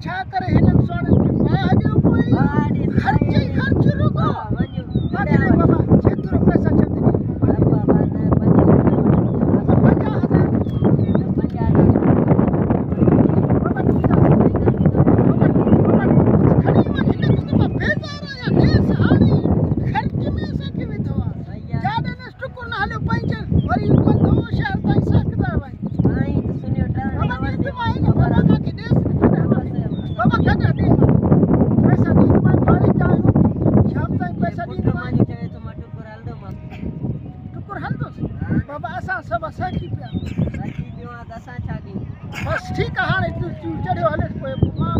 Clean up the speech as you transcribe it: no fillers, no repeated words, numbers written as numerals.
छा करे हिनन सोणन के बाहर कोई खर्च ही खर्च रुको बाकी रे बाबा जेतरो पैसा चंद बाबा ना 50,000 बाबा असा सब साकी पिया साकी दियो असा छा दी बस ठीक है हाणे तू चढ़ियो हले